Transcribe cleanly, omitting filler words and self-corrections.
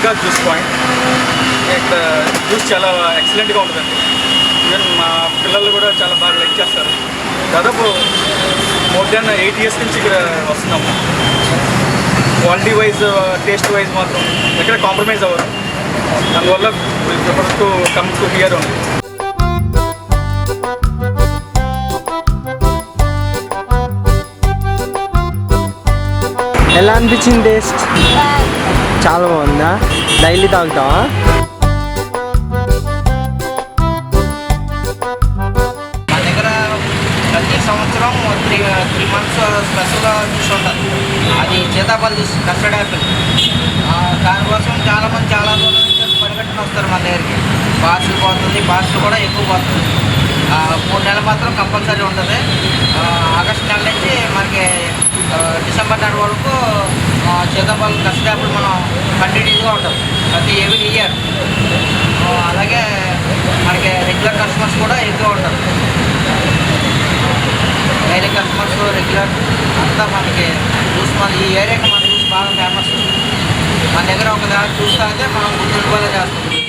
Vikas juice point. ఇక్కడ juice చాలా ఎక్సలెంట్గా ఉంటుందండి. ఈవెన్ మా పిల్లలు కూడా చాలా బాగా లైక్ చేస్తారు. దాదాపు మోర్ దాన్ 8 years నుంచి ఇక్కడ వస్తున్నాము. క్వాలిటీ వైజ్, టేస్ట్ వైజ్ మాత్రం ఎక్కడ కాంప్రమైజ్ అవ్వరు. అందువల్ల will prefer to come to hear only. ఎలా అనిపించింది టేస్ట్? చాలా బాగుందా? డైలీ తాగుతావా? మా దగ్గర ప్రతి సంవత్సరం 3 months స్పెషల్గా జ్యూస్ ఉంటుంది. అది సీతాఫల జ్యూస్, కస్టర్డ్ యాపిల్. దానికోసం చాలామంది చాలా రోజుల నుంచి పరిగెట్టుకుని వస్తారు మన దగ్గరికి. పార్సల్ కూడా ఎక్కువ పోతుంది. 3 నెలలు మాత్రం కంపల్సరీ ఉంటుంది. ఆగస్టు నెల నుంచి మనకి డిసెంబర్ నెల వరకు సీతాఫలం కస్టర్డ్ యాపిల్ మనం కంటిన్యూగా ఉంటుంది ప్రతి ఎవ్రీ ఇయర్. అలాగే మనకి రెగ్యులర్ కస్టమర్స్ కూడా ఎక్కువ ఉంటారు. డైలీ కస్టమర్స్ రెగ్యులర్ అంతా మనకి జ్యూస్, మన ఈ ఏరియాకి మన జ్యూస్ బాగా ఫేమస్. మన దగ్గర ఒక జ్యూస్ తాగితే మనం గుర్తుండిపోయేలా చేస్తాం.